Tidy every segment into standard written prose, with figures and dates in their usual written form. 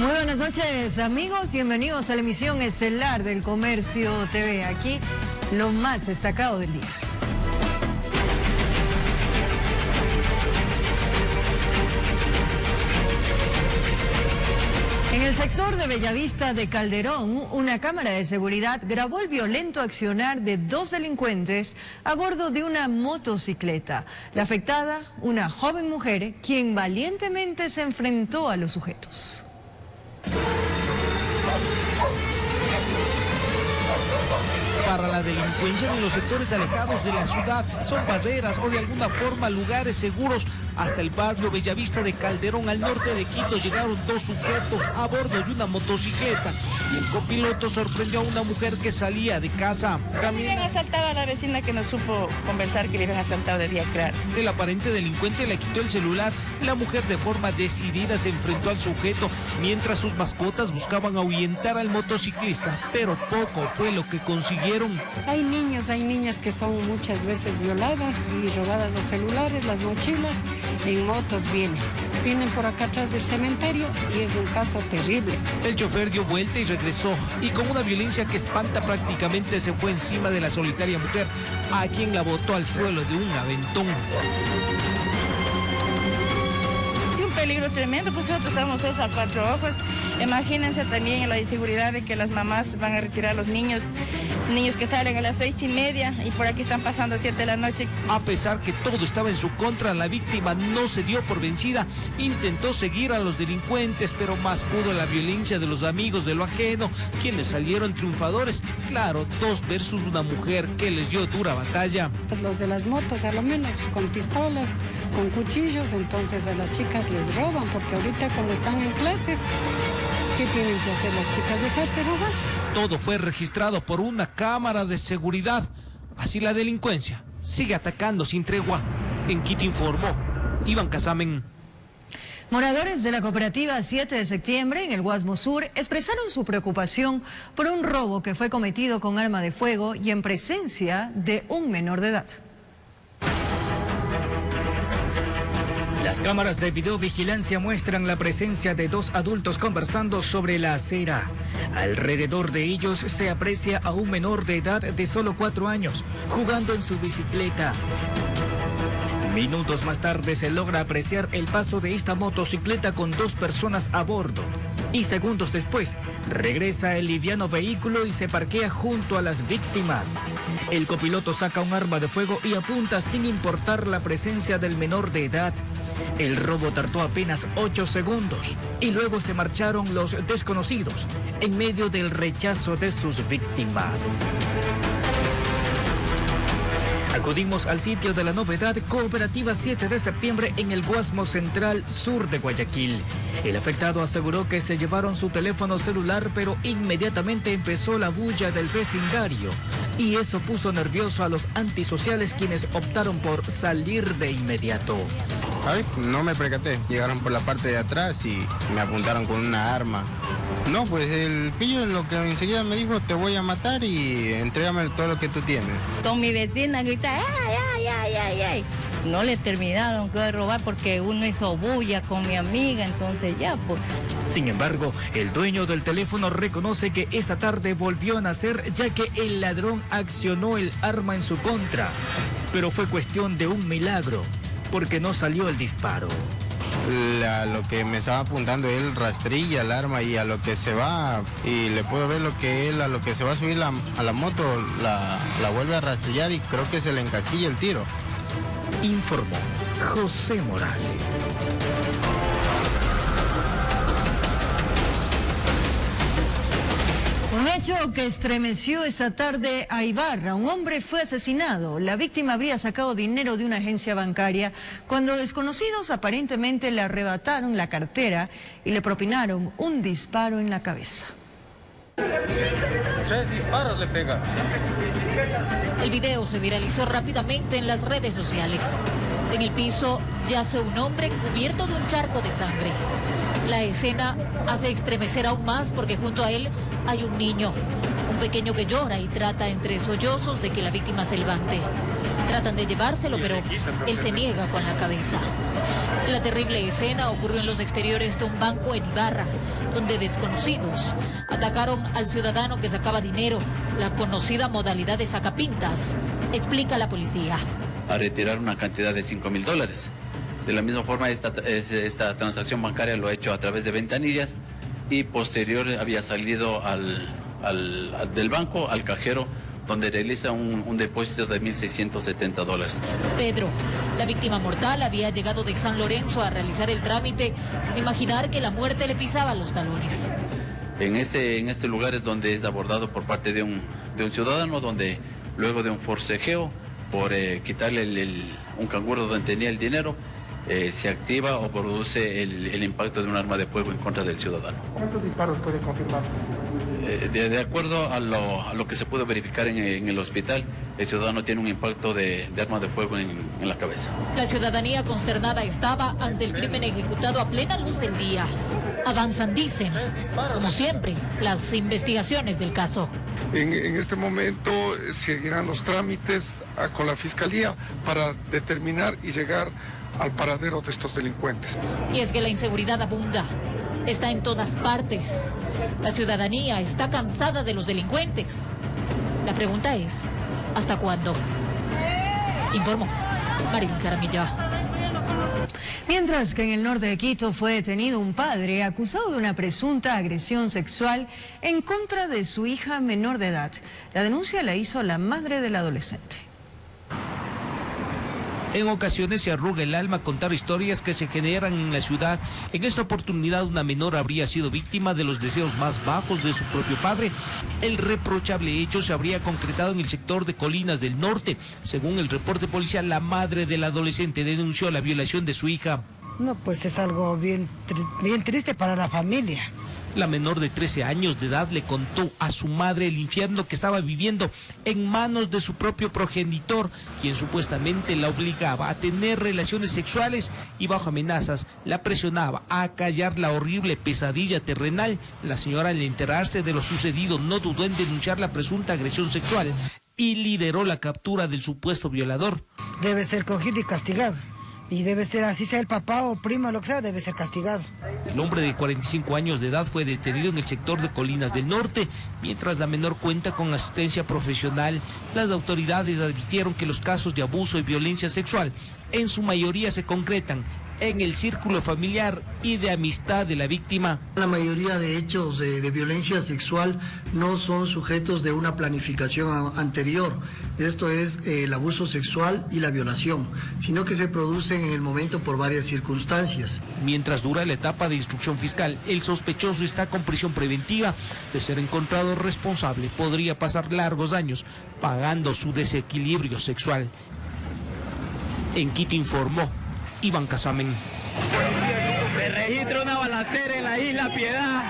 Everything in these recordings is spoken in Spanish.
Muy buenas noches, amigos. Bienvenidos a la emisión estelar del Comercio TV. Aquí lo más destacado del día. En el sector de Bellavista de Calderón, una cámara de seguridad grabó el violento accionar de dos delincuentes a bordo de una motocicleta. La afectada, una joven mujer, quien valientemente se enfrentó a los sujetos. Para la delincuencia en los sectores alejados de la ciudad son barreras o de alguna forma lugares seguros. Hasta el barrio Bellavista de Calderón, al norte de Quito, llegaron dos sujetos a bordo de una motocicleta y el copiloto sorprendió a una mujer que salía de casa. También asaltaba a la vecina que nos supo conversar que le habían asaltado de día claro. El aparente delincuente le quitó el celular y la mujer de forma decidida se enfrentó al sujeto mientras sus mascotas buscaban ahuyentar al motociclista, pero poco fue lo que consiguieron. Hay niños, hay niñas que son muchas veces violadas y robadas los celulares, las mochilas, en motos vienen por acá atrás del cementerio y es un caso terrible. El chofer dio vuelta y regresó y con una violencia que espanta prácticamente se fue encima de la solitaria mujer, a quien la botó al suelo de un aventón. Sí, un peligro tremendo, pues nosotros estamos a cuatro ojos. Imagínense también la inseguridad de que las mamás van a retirar a los niños que salen a las 6:30 y por aquí están pasando a 7 de la noche. A pesar que todo estaba en su contra, la víctima no se dio por vencida, intentó seguir a los delincuentes, pero más pudo la violencia de los amigos de lo ajeno, quienes salieron triunfadores. Claro, 2 versus una mujer que les dio dura batalla. Los de las motos, a lo menos con pistolas, con cuchillos, entonces a las chicas les roban, porque ahorita cuando están en clases, ¿qué tienen que hacer las chicas? ¿Dejarse robar? Todo fue registrado por una cámara de seguridad. Así la delincuencia sigue atacando sin tregua. En Quito informó Iván Casamen. Moradores de la cooperativa 7 de septiembre en el Guasmo Sur expresaron su preocupación por un robo que fue cometido con arma de fuego y en presencia de un menor de edad. Las cámaras de videovigilancia muestran la presencia de 2 adultos conversando sobre la acera. Alrededor de ellos se aprecia a un menor de edad de solo 4 años, jugando en su bicicleta. Minutos más tarde se logra apreciar el paso de esta motocicleta con 2 personas a bordo. Y segundos después, regresa el liviano vehículo y se parquea junto a las víctimas. El copiloto saca un arma de fuego y apunta sin importar la presencia del menor de edad. El robo tardó apenas 8 segundos y luego se marcharon los desconocidos en medio del rechazo de sus víctimas. Acudimos al sitio de la novedad, Cooperativa 7 de septiembre en el Guasmo Central Sur de Guayaquil. El afectado aseguró que se llevaron su teléfono celular, pero inmediatamente empezó la bulla del vecindario. Y eso puso nervioso a los antisociales, quienes optaron por salir de inmediato. Ay, no me percaté, llegaron por la parte de atrás y me apuntaron con una arma. No, pues el pillo lo que enseguida me dijo, te voy a matar y entrégame todo lo que tú tienes. Con mi vecina grita, ¡ay! No le terminaron de robar porque uno hizo bulla con mi amiga, entonces ya pues. Sin embargo, el dueño del teléfono reconoce que esta tarde volvió a nacer, ya que el ladrón accionó el arma en su contra. Pero fue cuestión de un milagro, porque no salió el disparo. Lo que me estaba apuntando él rastrilla el arma y a lo que se va, y le puedo ver lo que él a lo que se va a subir a la moto, la vuelve a rastrillar y creo que se le encasquilla el tiro. Informó José Morales. Un hecho que estremeció esta tarde a Ibarra. Un hombre fue asesinado. La víctima habría sacado dinero de una agencia bancaria cuando desconocidos aparentemente le arrebataron la cartera y le propinaron un disparo en la cabeza. 3 disparos le pega. El video se viralizó rápidamente en las redes sociales. En el piso yace un hombre cubierto de un charco de sangre. La escena hace estremecer aún más porque junto a él hay un niño, un pequeño que llora y trata entre sollozos de que la víctima se levante. Tratan de llevárselo, pero él se niega con la cabeza. La terrible escena ocurrió en los exteriores de un banco en Ibarra, donde desconocidos atacaron al ciudadano que sacaba dinero, la conocida modalidad de sacapintas, explica la policía. A retirar una cantidad de $5.000. De la misma forma, esta transacción bancaria lo ha hecho a través de ventanillas y posterior había salido del banco al cajero, donde realiza un depósito de $1.670. Pedro, la víctima mortal, había llegado de San Lorenzo a realizar el trámite sin imaginar que la muerte le pisaba los talones. En este lugar es donde es abordado por parte de un ciudadano, donde luego de un forcejeo por quitarle un canguro donde tenía el dinero, se activa o produce el impacto de un arma de fuego en contra del ciudadano. ¿Cuántos disparos puede confirmar? De acuerdo a lo que se pudo verificar en el hospital, el ciudadano tiene un impacto de arma de fuego en la cabeza. La ciudadanía consternada estaba ante el crimen ejecutado a plena luz del día. Avanzan, dicen, como siempre, las investigaciones del caso. En este momento seguirán los trámites con la Fiscalía para determinar y llegar al paradero de estos delincuentes. Y es que la inseguridad abunda, está en todas partes. La ciudadanía está cansada de los delincuentes. La pregunta es, ¿hasta cuándo? Informó Marilyn Jaramillo. Mientras que en el norte de Quito fue detenido un padre acusado de una presunta agresión sexual en contra de su hija menor de edad. La denuncia la hizo la madre del adolescente. En ocasiones se arruga el alma contar historias que se generan en la ciudad. En esta oportunidad una menor habría sido víctima de los deseos más bajos de su propio padre. El reprochable hecho se habría concretado en el sector de Colinas del Norte. Según el reporte policial, la madre del adolescente denunció la violación de su hija. No, pues es algo bien triste para la familia. La menor de 13 años de edad le contó a su madre el infierno que estaba viviendo en manos de su propio progenitor, quien supuestamente la obligaba a tener relaciones sexuales y bajo amenazas la presionaba a acallar la horrible pesadilla terrenal. La señora, al enterarse de lo sucedido, no dudó en denunciar la presunta agresión sexual y lideró la captura del supuesto violador. Debe ser cogido y castigado. Y debe ser, así sea el papá o primo, lo que sea, debe ser castigado. El hombre de 45 años de edad fue detenido en el sector de Colinas del Norte, mientras la menor cuenta con asistencia profesional. Las autoridades advirtieron que los casos de abuso y violencia sexual en su mayoría se concretan en el círculo familiar y de amistad de la víctima. La mayoría de hechos de violencia sexual no son sujetos de una planificación anterior. Esto es el abuso sexual y la violación, sino que se producen en el momento por varias circunstancias. Mientras dura la etapa de instrucción fiscal, el sospechoso está con prisión preventiva. De ser encontrado responsable, podría pasar largos años pagando su desequilibrio sexual. En Quito informó Iván Casamen. Se registra una balacera en la isla Piedad.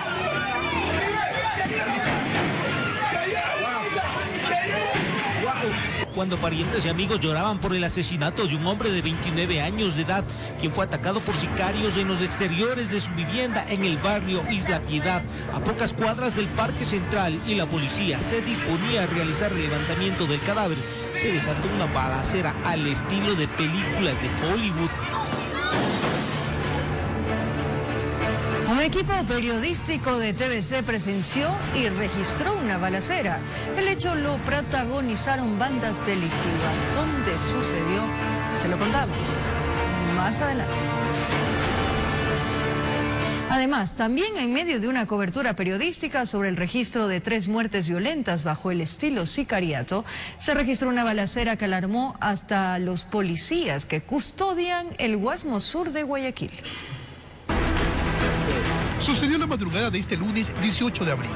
Cuando parientes y amigos lloraban por el asesinato de un hombre de 29 años de edad, quien fue atacado por sicarios en los exteriores de su vivienda en el barrio Isla Piedad, a pocas cuadras del Parque Central, y la policía se disponía a realizar el levantamiento del cadáver, se desató una balacera al estilo de películas de Hollywood. Un equipo periodístico de TVC presenció y registró una balacera. El hecho lo protagonizaron bandas delictivas. ¿Dónde sucedió? Se lo contamos más adelante. Además, también en medio de una cobertura periodística sobre el registro de 3 muertes violentas bajo el estilo sicariato, se registró una balacera que alarmó hasta los policías que custodian el Guasmo Sur de Guayaquil. Sucedió la madrugada de este lunes 18 de abril.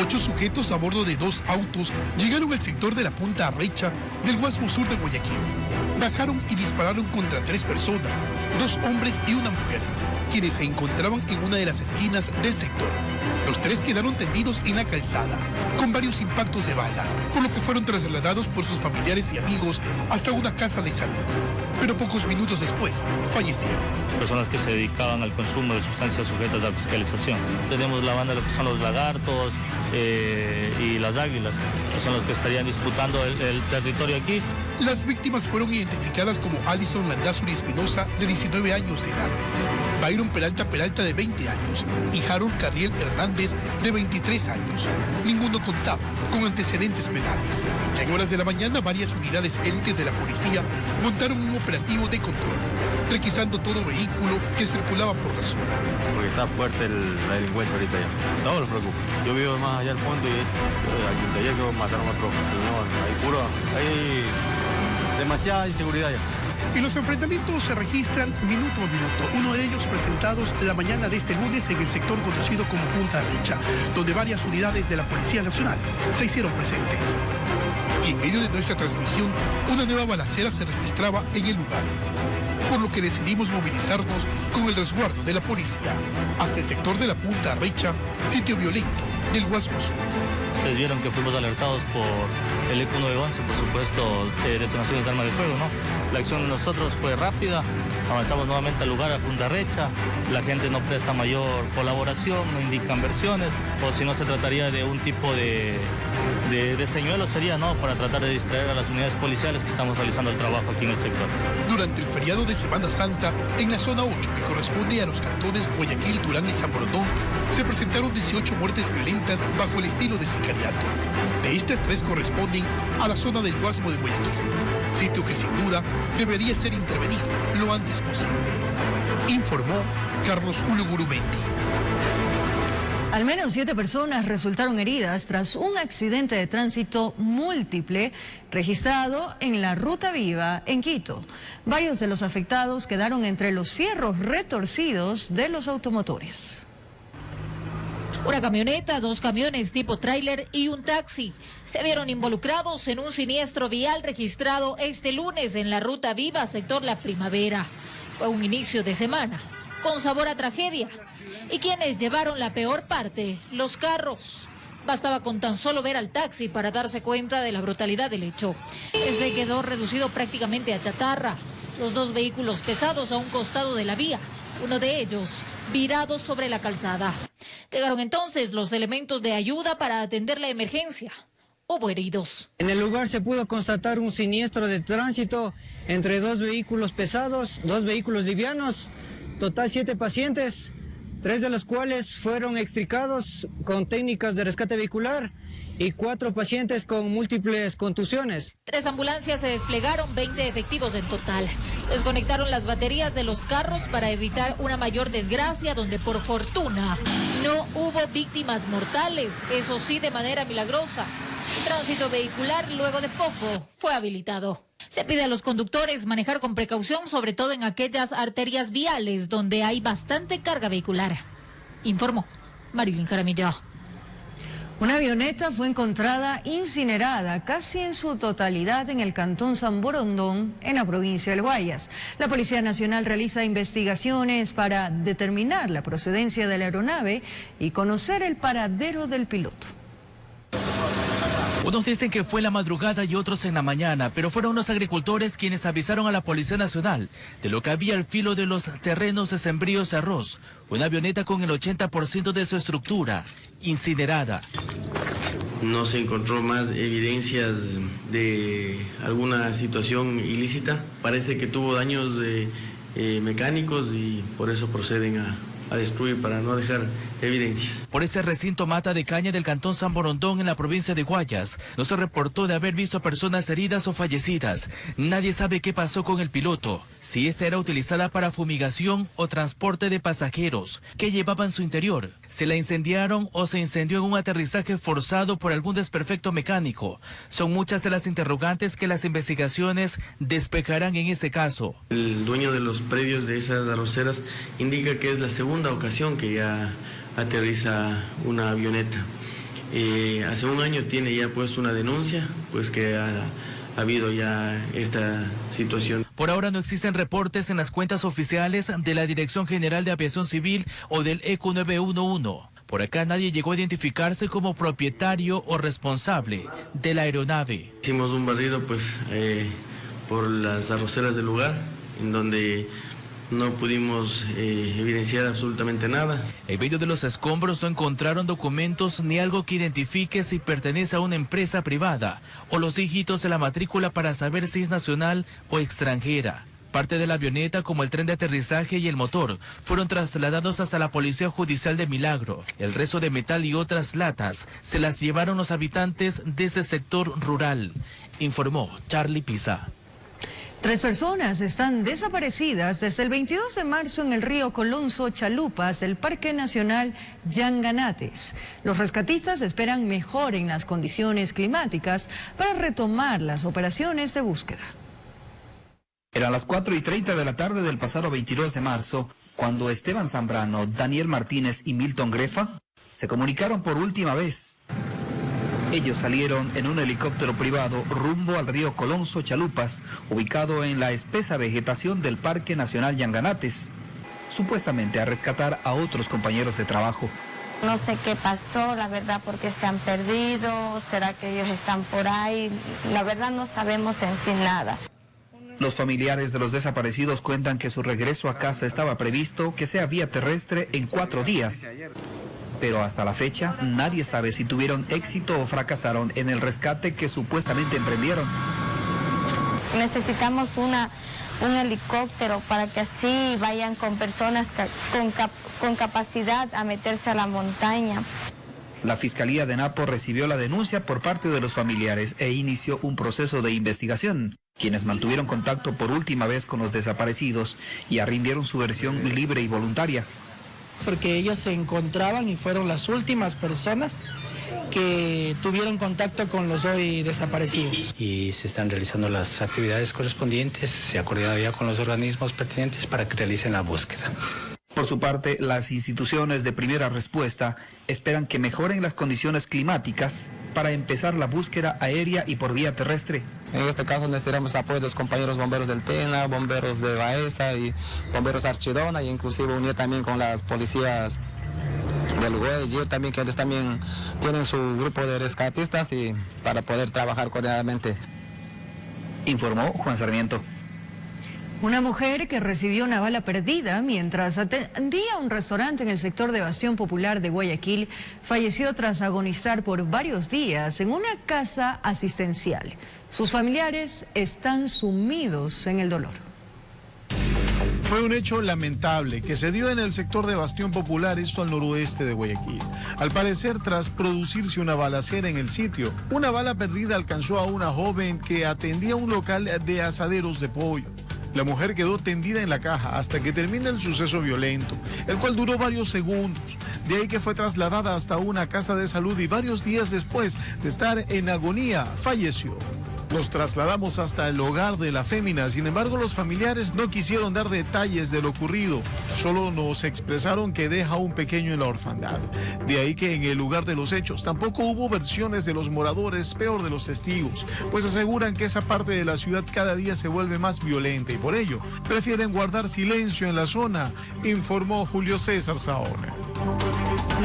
8 sujetos a bordo de 2 autos llegaron al sector de la Punta Arrecha del Guasmo Sur de Guayaquil. Bajaron y dispararon contra 3 personas, 2 hombres y una mujer, quienes se encontraban en una de las esquinas del sector. Los 3 quedaron tendidos en la calzada, con varios impactos de bala, por lo que fueron trasladados por sus familiares y amigos hasta una casa de salud. Pero pocos minutos después, fallecieron. Personas que se dedicaban al consumo de sustancias sujetas a fiscalización. Tenemos la banda de lo que son los lagartos y las águilas, que son los que estarían disputando el territorio aquí. Las víctimas fueron identificadas como Alison Landazuri Espinosa, de 19 años de edad, Byron Peralta, de 20 años, y Harold Carriel Hernández, de 23 años. Ninguno contaba con antecedentes penales. Ya en horas de la mañana, varias unidades élites de la policía montaron un operativo de control, requisando todo vehículo que circulaba por la zona. Porque está fuerte la delincuencia ahorita ya. No me preocupa. Yo vivo más allá al fondo y ayer que mataron a otro. Hay demasiada inseguridad ya. Y los enfrentamientos se registran minuto a minuto, uno de ellos presentados la mañana de este lunes en el sector conocido como Punta Recha, donde varias unidades de la Policía Nacional se hicieron presentes. Y en medio de nuestra transmisión, una nueva balacera se registraba en el lugar, por lo que decidimos movilizarnos con el resguardo de la policía hasta el sector de la Punta Recha, sitio violento del Guasmo Sur. Ustedes vieron que fuimos alertados por el ECU 911, por supuesto, detonaciones de arma de fuego, ¿no? La acción de nosotros fue rápida, avanzamos nuevamente al lugar, a Punta Recha, la gente no presta mayor colaboración, no indican versiones, o si no se trataría de un tipo de señuelo sería, ¿no?, para tratar de distraer a las unidades policiales que estamos realizando el trabajo aquí en el sector. Durante el feriado de Semana Santa, en la zona 8, que corresponde a los cantones Guayaquil, Durán y San Borondón, se presentaron 18 muertes violentas bajo el estilo de sicariato. De estas 3 corresponden a la zona del Guasmo de Guayaquil, sitio que sin duda debería ser intervenido lo antes posible, informó Carlos Julio Gurumendi. Al menos 7 personas resultaron heridas tras un accidente de tránsito múltiple registrado en la Ruta Viva en Quito. Varios de los afectados quedaron entre los fierros retorcidos de los automotores. Una camioneta, 2 camiones tipo tráiler y un taxi se vieron involucrados en un siniestro vial registrado este lunes en la Ruta Viva, sector La Primavera. Fue un inicio de semana con sabor a tragedia. ¿Y quienes llevaron la peor parte? Los carros. Bastaba con tan solo ver al taxi para darse cuenta de la brutalidad del hecho. Este quedó reducido prácticamente a chatarra. Los 2 vehículos pesados a un costado de la vía, uno de ellos virado sobre la calzada. Llegaron entonces los elementos de ayuda para atender la emergencia. Hubo heridos. En el lugar se pudo constatar un siniestro de tránsito entre 2 vehículos pesados, 2 vehículos livianos, total 7 pacientes, 3 de los cuales fueron extricados con técnicas de rescate vehicular y 4 pacientes con múltiples contusiones. 3 ambulancias se desplegaron, 20 efectivos en total. Desconectaron las baterías de los carros para evitar una mayor desgracia, donde por fortuna no hubo víctimas mortales, eso sí, de manera milagrosa. El tránsito vehicular luego de poco fue habilitado. Se pide a los conductores manejar con precaución, sobre todo en aquellas arterias viales donde hay bastante carga vehicular. Informó Marilyn Jaramillo. Una avioneta fue encontrada incinerada casi en su totalidad en el cantón San Borondón, en la provincia del Guayas. La Policía Nacional realiza investigaciones para determinar la procedencia de la aeronave y conocer el paradero del piloto. Unos dicen que fue en la madrugada y otros en la mañana, pero fueron los agricultores quienes avisaron a la Policía Nacional de lo que había al filo de los terrenos de sembríos de arroz. Una avioneta con el 80% de su estructura incinerada. No se encontró más evidencias de alguna situación ilícita. Parece que tuvo daños mecánicos y por eso proceden a destruir para no dejar evidencias. Por ese recinto mata de caña del cantón San Borondón en la provincia de Guayas, no se reportó de haber visto personas heridas o fallecidas. Nadie sabe qué pasó con el piloto, si esta era utilizada para fumigación o transporte de pasajeros, qué llevaba en su interior, se la incendiaron o se incendió en un aterrizaje forzado por algún desperfecto mecánico. Son muchas de las interrogantes que las investigaciones despejarán en ese caso. El dueño de los predios de esas arroceras indica que es la segunda ocasión que ya aterriza una avioneta. Hace un año tiene ya puesto una denuncia, pues que ha habido ya esta situación. Por ahora no existen reportes en las cuentas oficiales de la Dirección General de Aviación Civil o del ECU 911. Por acá nadie llegó a identificarse como propietario o responsable de la aeronave. Hicimos un barrido pues por las arroceras del lugar, en donde no pudimos evidenciar absolutamente nada. En medio de los escombros no encontraron documentos ni algo que identifique si pertenece a una empresa privada o los dígitos de la matrícula para saber si es nacional o extranjera. Parte de la avioneta, como el tren de aterrizaje y el motor, fueron trasladados hasta la Policía Judicial de Milagro. El resto de metal y otras latas se las llevaron los habitantes de ese sector rural, informó Charlie Pisa. 3 personas están desaparecidas desde el 22 de marzo en el río Colonso Chalupas del Parque Nacional Yanganates. Los rescatistas esperan mejoren las condiciones climáticas para retomar las operaciones de búsqueda. Eran las 4:30 de la tarde del pasado 22 de marzo, cuando Esteban Zambrano, Daniel Martínez y Milton Grefa se comunicaron por última vez. Ellos salieron en un helicóptero privado rumbo al río Colonso Chalupas, ubicado en la espesa vegetación del Parque Nacional Yanganates, supuestamente a rescatar a otros compañeros de trabajo. No sé qué pasó, la verdad, porque se han perdido, será que ellos están por ahí, la verdad no sabemos en sí nada. Los familiares de los desaparecidos cuentan que su regreso a casa estaba previsto que sea vía terrestre en 4 días. Pero hasta la fecha nadie sabe si tuvieron éxito o fracasaron en el rescate que supuestamente emprendieron. Necesitamos un helicóptero para que así vayan con personas con capacidad a meterse a la montaña. La Fiscalía de Napo recibió la denuncia por parte de los familiares e inició un proceso de investigación. Quienes mantuvieron contacto por última vez con los desaparecidos y rindieron su versión libre y voluntaria. Porque ellos se encontraban y fueron las últimas personas que tuvieron contacto con los hoy desaparecidos. Y se están realizando las actividades correspondientes, se ha coordinado ya con los organismos pertinentes para que realicen la búsqueda. Por su parte, las instituciones de primera respuesta esperan que mejoren las condiciones climáticas para empezar la búsqueda aérea y por vía terrestre. En este caso necesitamos apoyo de los compañeros bomberos del Tena, bomberos de Baeza y bomberos Archidona, y inclusive unir también con las policías del Güell, también, que ellos también tienen su grupo de rescatistas y para poder trabajar coordinadamente. Informó Juan Sarmiento. Una mujer que recibió una bala perdida mientras atendía un restaurante en el sector de Bastión Popular de Guayaquil falleció tras agonizar por varios días en una casa asistencial. Sus familiares están sumidos en el dolor. Fue un hecho lamentable que se dio en el sector de Bastión Popular, esto al noroeste de Guayaquil. Al parecer, tras producirse una balacera en el sitio, una bala perdida alcanzó a una joven que atendía un local de asaderos de pollo. La mujer quedó tendida en la caja hasta que termina el suceso violento, el cual duró varios segundos. De ahí que fue trasladada hasta una casa de salud y varios días después de estar en agonía, falleció. Los trasladamos hasta el hogar de la fémina, sin embargo los familiares no quisieron dar detalles de lo ocurrido, solo nos expresaron que deja un pequeño en la orfandad. De ahí que en el lugar de los hechos tampoco hubo versiones de los moradores, peor de los testigos, pues aseguran que esa parte de la ciudad cada día se vuelve más violenta y por ello prefieren guardar silencio en la zona, informó Julio César Saona.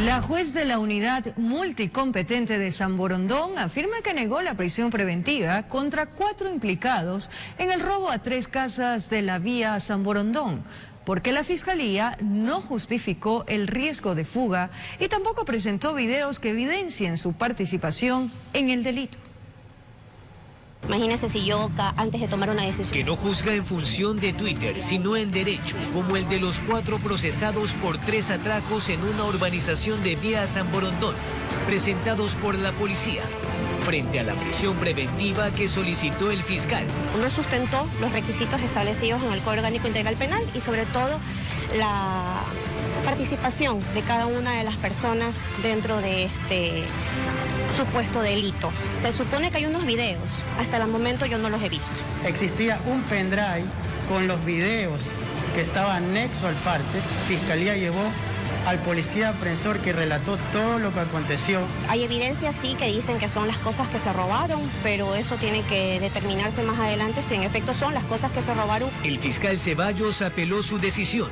La juez de la unidad multicompetente de San Borondón afirma que negó la prisión preventiva contra 4 implicados en el robo a 3 casas de la vía San Borondón, porque la Fiscalía no justificó el riesgo de fuga y tampoco presentó videos que evidencien su participación en el delito. Imagínese si yo, antes de tomar una decisión... Que no juzga en función de Twitter, sino en derecho, como el de los 4 procesados por 3 atracos en una urbanización de vía San Borondón, presentados por la policía, frente a la prisión preventiva que solicitó el fiscal. No sustentó los requisitos establecidos en el Código Orgánico Integral Penal y sobre todo la participación de cada una de las personas dentro de este supuesto delito. Se supone que hay unos videos, hasta el momento yo no los he visto. Existía un pendrive con los videos que estaba anexo al parte. Fiscalía llevó al policía apresor que relató todo lo que aconteció. Hay evidencia, sí, que dicen que son las cosas que se robaron, pero eso tiene que determinarse más adelante si en efecto son las cosas que se robaron. El fiscal Ceballos apeló su decisión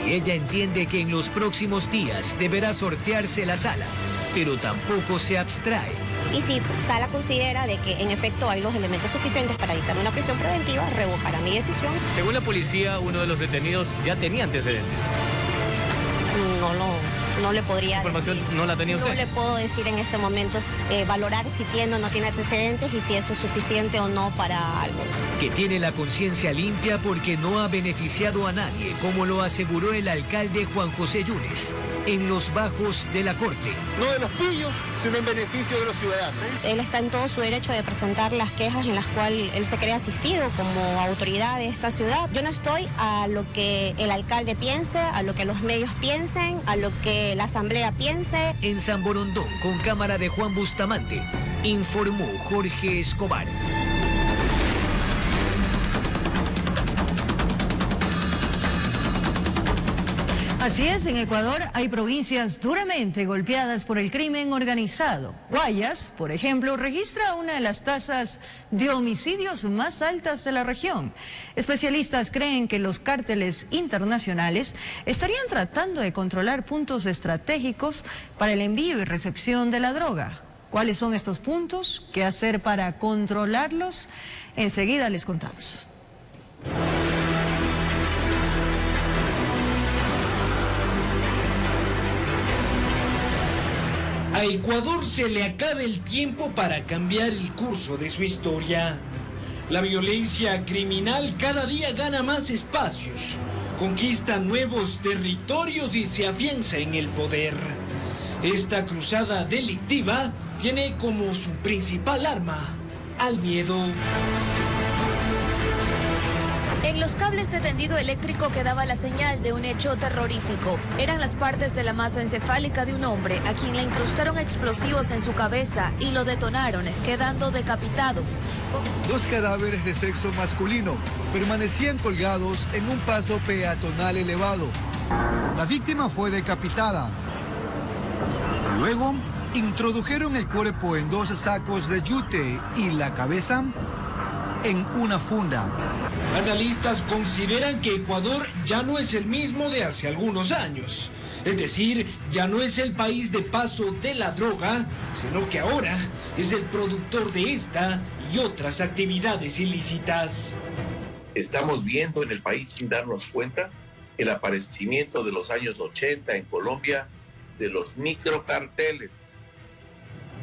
y ella entiende que en los próximos días deberá sortearse la sala, pero tampoco se abstrae y si Sala considera de que en efecto hay los elementos suficientes para dictar una prisión preventiva, revocará mi decisión. Según la policía, uno de los detenidos ya tenía antecedentes. No le podría ¿Información decir. no la tenía usted? No le puedo decir en este momento valorar si tiene o no tiene antecedentes y si eso es suficiente o no para algo. Que tiene la conciencia limpia porque no ha beneficiado a nadie, como lo aseguró el alcalde Juan José Yunes en los bajos de la corte. No de los pillos, sino en beneficio de los ciudadanos. Él está en todo su derecho de presentar las quejas en las cuales él se cree asistido como autoridad de esta ciudad. Yo no estoy a lo que el alcalde piense, a lo que los medios piensen, a lo que la asamblea piense. En San Borondón, con cámara de Juan Bustamante, informó Jorge Escobar. Así es, en Ecuador hay provincias duramente golpeadas por el crimen organizado. Guayas, por ejemplo, registra una de las tasas de homicidios más altas de la región. Especialistas creen que los cárteles internacionales estarían tratando de controlar puntos estratégicos para el envío y recepción de la droga. ¿Cuáles son estos puntos? ¿Qué hacer para controlarlos? Enseguida les contamos. A Ecuador se le acaba el tiempo para cambiar el curso de su historia. La violencia criminal cada día gana más espacios, conquista nuevos territorios y se afianza en el poder. Esta cruzada delictiva tiene como su principal arma al miedo. En los cables de tendido eléctrico quedaba la señal de un hecho terrorífico. Eran las partes de la masa encefálica de un hombre a quien le incrustaron explosivos en su cabeza y lo detonaron, quedando decapitado. Dos cadáveres de sexo masculino permanecían colgados en un paso peatonal elevado. La víctima fue decapitada. Luego, introdujeron el cuerpo en dos sacos de yute y la cabeza en una funda. Analistas consideran que Ecuador ya no es el mismo de hace algunos años. Es decir, ya no es el país de paso de la droga, sino que ahora es el productor de esta y otras actividades ilícitas. Estamos viendo en el país, sin darnos cuenta, el aparecimiento de los años 80 en Colombia de los microcarteles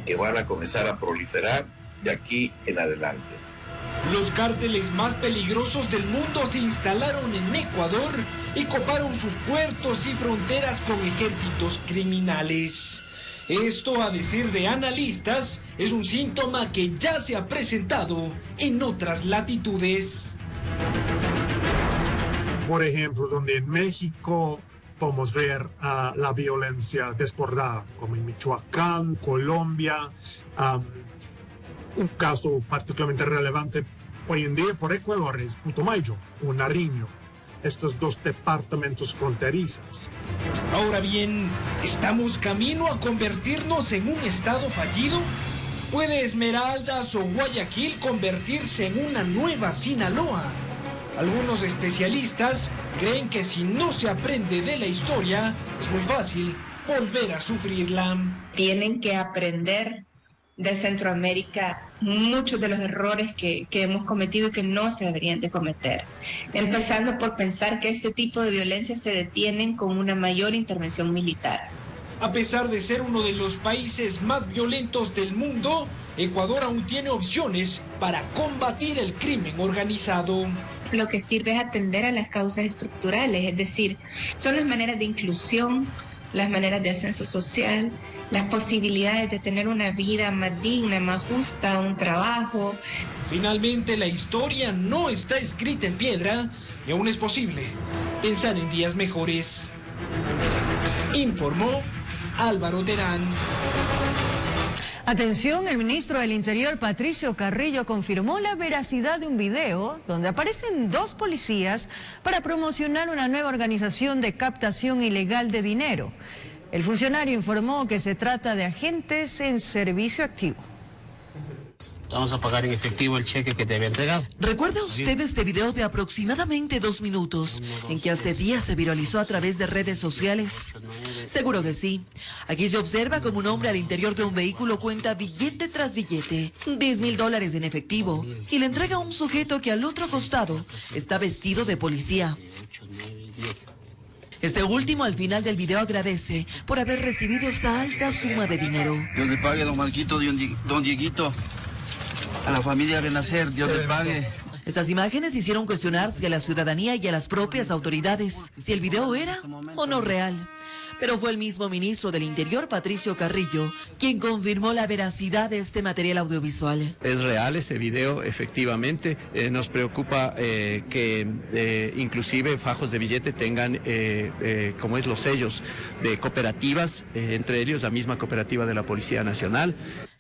que van a comenzar a proliferar de aquí en adelante. Los cárteles más peligrosos del mundo se instalaron en Ecuador y coparon sus puertos y fronteras con ejércitos criminales. Esto, a decir de analistas, es un síntoma que ya se ha presentado en otras latitudes. Por ejemplo, donde en México podemos ver la violencia desbordada, como en Michoacán, Colombia. Un caso particularmente relevante hoy en día por Ecuador es Putumayo o Nariño, estos dos departamentos fronterizos. Ahora bien, ¿estamos camino a convertirnos en un estado fallido? ¿Puede Esmeraldas o Guayaquil convertirse en una nueva Sinaloa? Algunos especialistas creen que si no se aprende de la historia, es muy fácil volver a sufrirla. Tienen que aprender de Centroamérica muchos de los errores que hemos cometido y que no se deberían de cometer. Empezando por pensar que este tipo de violencia se detienen con una mayor intervención militar. A pesar de ser uno de los países más violentos del mundo, Ecuador aún tiene opciones para combatir el crimen organizado. Lo que sirve es atender a las causas estructurales, es decir, son las maneras de inclusión, las maneras de ascenso social, las posibilidades de tener una vida más digna, más justa, un trabajo. Finalmente, la historia no está escrita en piedra y aún es posible pensar en días mejores. Informó Álvaro Terán. Atención, el ministro del Interior, Patricio Carrillo, confirmó la veracidad de un video donde aparecen dos policías para promocionar una nueva organización de captación ilegal de dinero. El funcionario informó que se trata de agentes en servicio activo. Vamos a pagar en efectivo el cheque que te había entregado. ¿Recuerda usted este video de aproximadamente 2 minutos en que hace días se viralizó a través de redes sociales? Seguro que sí. Aquí se observa como un hombre al interior de un vehículo cuenta billete tras billete, $10,000 en efectivo, y le entrega a un sujeto que al otro costado está vestido de policía. Este último al final del video agradece por haber recibido esta alta suma de dinero. Dios le pague, don Marquito, don Dieguito. A la familia Renacer, Dios le pague. Estas imágenes hicieron cuestionarse a la ciudadanía y a las propias autoridades si el video era o no real. Pero fue el mismo ministro del Interior, Patricio Carrillo, quien confirmó la veracidad de este material audiovisual. Es real ese video, efectivamente. Nos preocupa que inclusive fajos de billete tengan, como es los sellos de cooperativas, entre ellos la misma cooperativa de la Policía Nacional.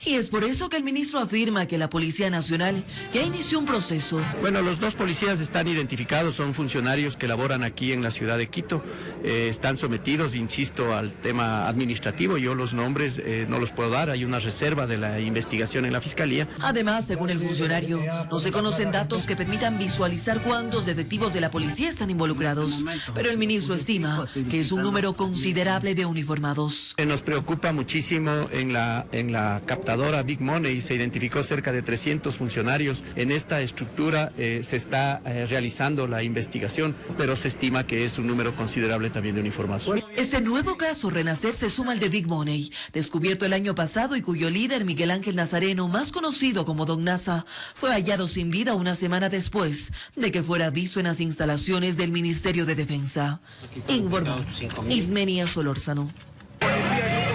Y es por eso que el ministro afirma que la Policía Nacional ya inició un proceso. Bueno, los 2 policías están identificados, son funcionarios que laboran aquí en la ciudad de Quito, están sometidos, insisto, al tema administrativo. Yo los nombres no los puedo dar, hay una reserva de la investigación en la Fiscalía. Además, según el funcionario, no se conocen datos que permitan visualizar cuántos efectivos de la policía están involucrados, pero el ministro estima que es un número considerable de uniformados. Nos preocupa muchísimo en la captadora Big Money, se identificó cerca de 300 funcionarios. En esta estructura se está realizando la investigación, pero se estima que es un número considerable también de uniformados. Este nuevo caso, Renacer, se suma al de Big Money, descubierto el año pasado y cuyo líder, Miguel Ángel Nazareno, más conocido como Don Nasa, fue hallado sin vida una semana después de que fuera visto en las instalaciones del Ministerio de Defensa. Informó Ismenia Solórzano.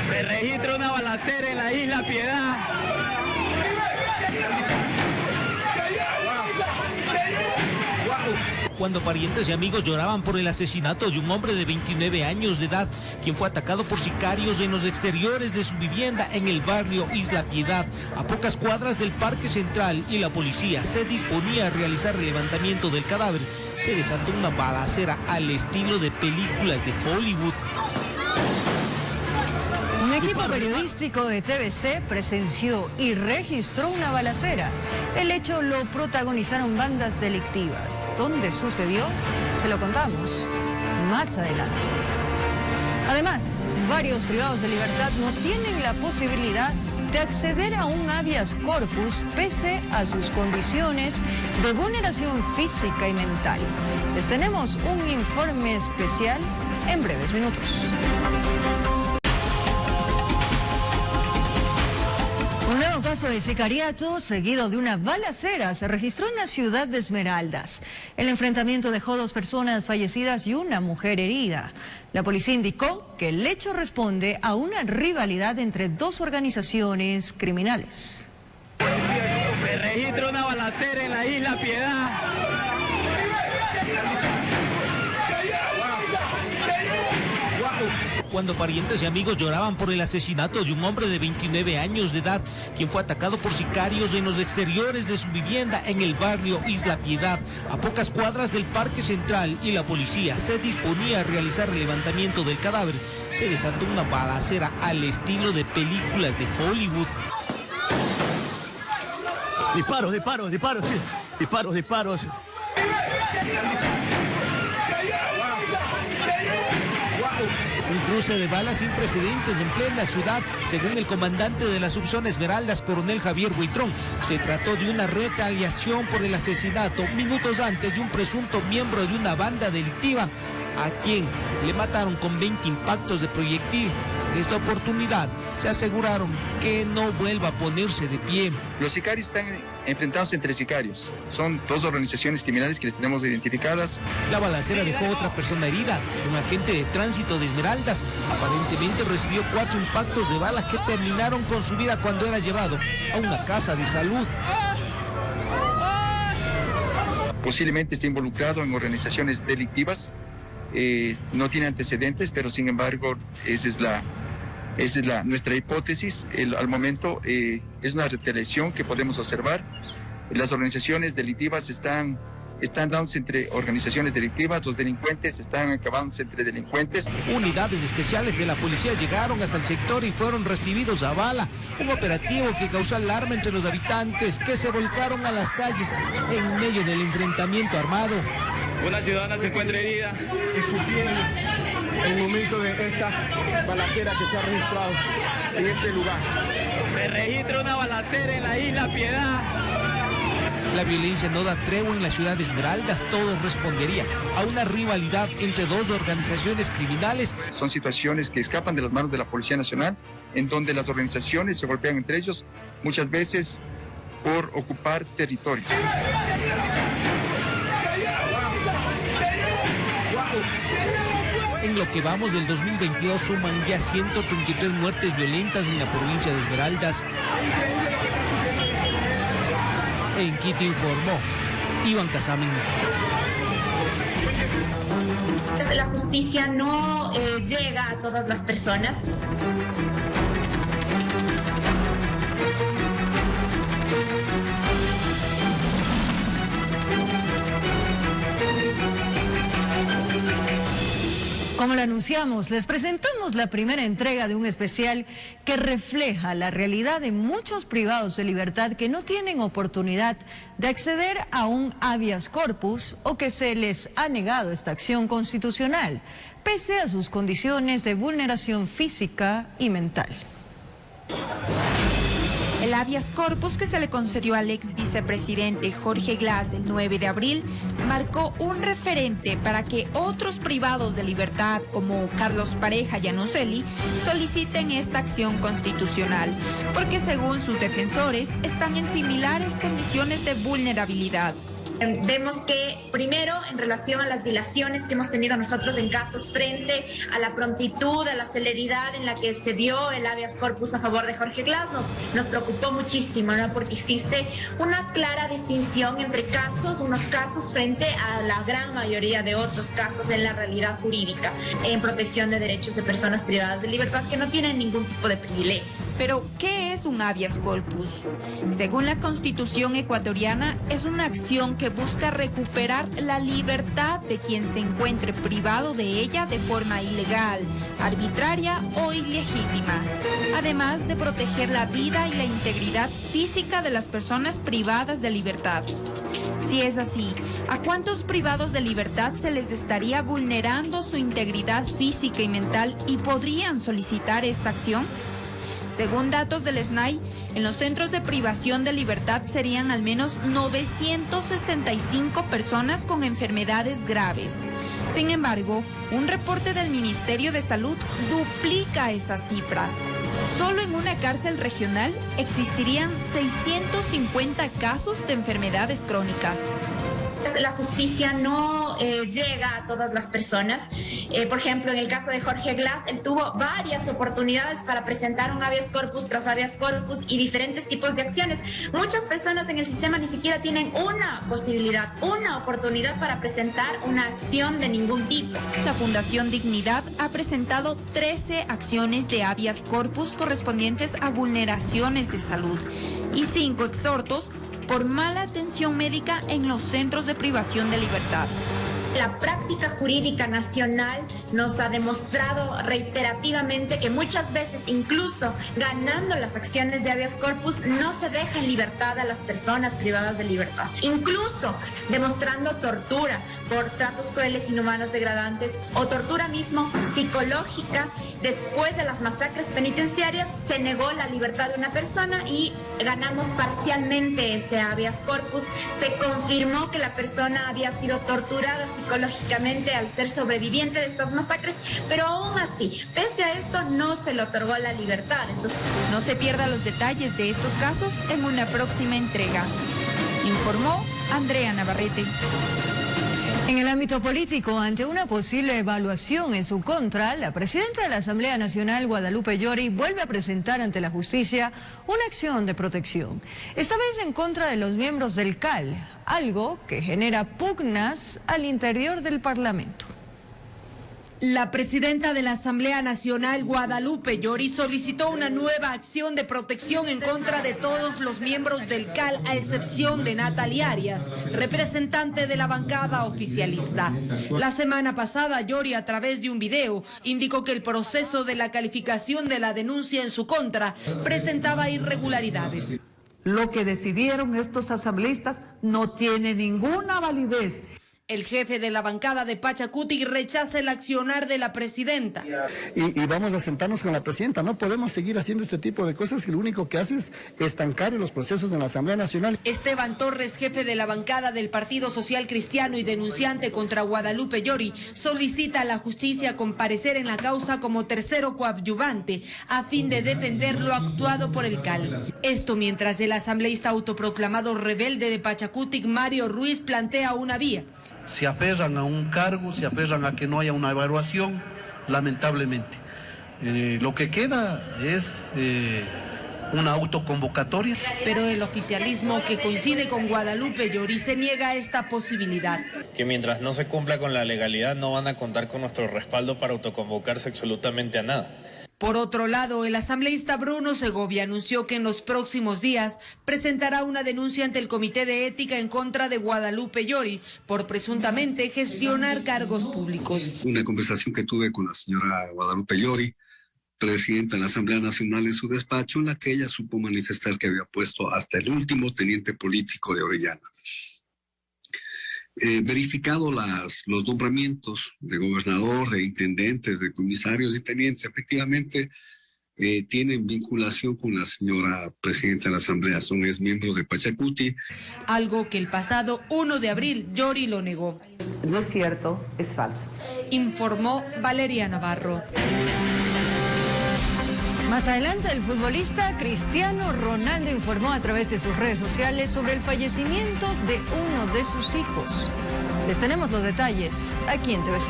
Se registra una balacera en la Isla Piedad. Cuando parientes y amigos lloraban por el asesinato de un hombre de 29 años de edad, quien fue atacado por sicarios en los exteriores de su vivienda en el barrio Isla Piedad, a pocas cuadras del Parque Central, y la policía se disponía a realizar el levantamiento del cadáver, se desató una balacera al estilo de películas de Hollywood. Un equipo periodístico de TVC presenció y registró una balacera. El hecho lo protagonizaron bandas delictivas. ¿Dónde sucedió? Se lo contamos más adelante. Además, varios privados de libertad no tienen la posibilidad de acceder a un habeas corpus pese a sus condiciones de vulneración física y mental. Les tenemos un informe especial en breves minutos. Un nuevo caso de sicariato seguido de una balacera se registró en la ciudad de Esmeraldas. El enfrentamiento dejó 2 personas fallecidas y una mujer herida. La policía indicó que el hecho responde a una rivalidad entre 2 organizaciones criminales. Se registra una balacera en la Isla Piedad. Cuando parientes y amigos lloraban por el asesinato de un hombre de 29 años de edad, quien fue atacado por sicarios en los exteriores de su vivienda en el barrio Isla Piedad, a pocas cuadras del Parque Central, y la policía se disponía a realizar el levantamiento del cadáver, se desató una balacera al estilo de películas de Hollywood. Disparos. Un cruce de balas sin precedentes en plena ciudad, según el comandante de la subzona Esmeraldas, coronel Javier Buitrón. Se trató de una retaliación por el asesinato minutos antes de un presunto miembro de una banda delictiva, a quien le mataron con 20 impactos de proyectil. En esta oportunidad se aseguraron que no vuelva a ponerse de pie. Los sicarios están enfrentados entre sicarios. Son 2 organizaciones criminales que les tenemos identificadas. La balacera dejó otra persona herida, un agente de tránsito de Esmeraldas. Aparentemente recibió 4 impactos de balas que terminaron con su vida cuando era llevado a una casa de salud. Posiblemente esté involucrado en organizaciones delictivas. No tiene antecedentes, pero sin embargo esa es nuestra hipótesis. Al momento es una retaliación que podemos observar. Las organizaciones delictivas están están dándose entre organizaciones delictivas, los delincuentes están acabándose entre delincuentes. Unidades especiales de la policía llegaron hasta el sector y fueron recibidos a bala. Un operativo que causó alarma entre los habitantes que se volcaron a las calles en medio del enfrentamiento armado. Una ciudadana se encuentra herida. En su piel, el momento de esta balacera que se ha registrado en este lugar. Se registra una balacera en la isla Piedad. La violencia no da tregua en la ciudad de Esmeraldas. Todo respondería a una rivalidad entre dos organizaciones criminales. Son situaciones que escapan de las manos de la Policía Nacional, en donde las organizaciones se golpean entre ellos, muchas veces por ocupar territorio. En lo que vamos del 2022 suman ya 133 muertes violentas en la provincia de Esmeraldas. En Quito informó Iván Casamin. La justicia no llega a todas las personas. Como lo anunciamos, les presentamos la primera entrega de un especial que refleja la realidad de muchos privados de libertad que no tienen oportunidad de acceder a un habeas corpus o que se les ha negado esta acción constitucional, pese a sus condiciones de vulneración física y mental. El habeas corpus que se le concedió al ex vicepresidente Jorge Glass el 9 de abril marcó un referente para que otros privados de libertad como Carlos Pareja y Anuseli soliciten esta acción constitucional, porque según sus defensores están en similares condiciones de vulnerabilidad. Vemos que, primero, en relación a las dilaciones que hemos tenido nosotros en casos frente a la prontitud, a la celeridad en la que se dio el habeas corpus a favor de Jorge Glass, nos preocupó muchísimo, ¿no? Porque existe una clara distinción entre unos casos frente a la gran mayoría de otros casos en la realidad jurídica, en protección de derechos de personas privadas de libertad que no tienen ningún tipo de privilegio. Pero, ¿qué es un habeas corpus? Según la Constitución ecuatoriana, es una acción que busca recuperar la libertad de quien se encuentre privado de ella de forma ilegal, arbitraria o ilegítima, además de proteger la vida y la integridad física de las personas privadas de libertad. Si es así, ¿a cuántos privados de libertad se les estaría vulnerando su integridad física y mental y podrían solicitar esta acción? Según datos del SNAI, en los centros de privación de libertad serían al menos 965 personas con enfermedades graves. Sin embargo, un reporte del Ministerio de Salud duplica esas cifras. Solo en una cárcel regional existirían 650 casos de enfermedades crónicas. La justicia no llega a todas las personas. Por ejemplo, en el caso de Jorge Glass, él tuvo varias oportunidades para presentar un habeas corpus tras habeas corpus y diferentes tipos de acciones. Muchas personas en el sistema ni siquiera tienen una posibilidad, una oportunidad para presentar una acción de ningún tipo. La Fundación Dignidad ha presentado 13 acciones de habeas corpus correspondientes a vulneraciones de salud y 5 exhortos por mala atención médica en los centros de privación de libertad. La práctica jurídica nacional nos ha demostrado reiterativamente que muchas veces, incluso ganando las acciones de habeas corpus, no se deja en libertad a las personas privadas de libertad. Incluso demostrando tortura por tratos crueles, inhumanos, degradantes o tortura mismo psicológica. Después de las masacres penitenciarias se negó la libertad de una persona y ganamos parcialmente ese habeas corpus. Se confirmó que la persona había sido torturada psicológicamente al ser sobreviviente de estas masacres, pero aún así, pese a esto, no se le otorgó la libertad. No se pierda los detalles de estos casos en una próxima entrega. Informó Andrea Navarrete. En el ámbito político, ante una posible evaluación en su contra, la presidenta de la Asamblea Nacional, Guadalupe Llori, vuelve a presentar ante la justicia una acción de protección, esta vez en contra de los miembros del CAL, algo que genera pugnas al interior del Parlamento. La presidenta de la Asamblea Nacional, Guadalupe Llori, solicitó una nueva acción de protección en contra de todos los miembros del CAL, a excepción de Natalia Arias, representante de la bancada oficialista. La semana pasada, Llori, a través de un video, indicó que el proceso de la calificación de la denuncia en su contra presentaba irregularidades. Lo que decidieron estos asambleístas no tiene ninguna validez. El jefe de la bancada de Pachacuti rechaza el accionar de la presidenta. Y vamos a sentarnos con la presidenta. No podemos seguir haciendo este tipo de cosas que lo único que hace es estancar los procesos en la Asamblea Nacional. Esteban Torres, jefe de la bancada del Partido Social Cristiano y denunciante contra Guadalupe Llori, solicita a la justicia comparecer en la causa como tercero coadyuvante a fin de defender lo actuado por el CAL. Esto mientras el asambleísta autoproclamado rebelde de Pachacuti, Mario Ruiz, plantea una vía. Se aferran a un cargo, se aferran a que no haya una evaluación, lamentablemente. Lo que queda es una autoconvocatoria. Pero el oficialismo, que coincide con Guadalupe Llori, se niega a esta posibilidad. Que mientras no se cumpla con la legalidad no van a contar con nuestro respaldo para autoconvocarse absolutamente a nada. Por otro lado, el asambleísta Bruno Segovia anunció que en los próximos días presentará una denuncia ante el Comité de Ética en contra de Guadalupe Llori por presuntamente gestionar cargos públicos. Una conversación que tuve con la señora Guadalupe Llori, presidenta de la Asamblea Nacional, en su despacho, en la que ella supo manifestar que había puesto hasta el último teniente político de Orellana. Verificado los nombramientos de gobernador, de intendentes, de comisarios y tenientes, efectivamente tienen vinculación con la señora presidenta de la Asamblea, son exmiembros de Pachacuti. Algo que el pasado 1 de abril Llori lo negó. No es cierto, es falso. Informó Valeria Navarro. Más adelante, el futbolista Cristiano Ronaldo informó a través de sus redes sociales sobre el fallecimiento de uno de sus hijos. Les tenemos los detalles aquí en TVC.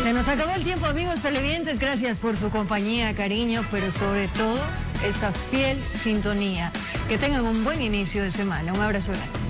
Se nos acabó el tiempo, amigos televidentes. Gracias por su compañía, cariño, pero sobre todo esa fiel sintonía. Que tengan un buen inicio de semana. Un abrazo grande.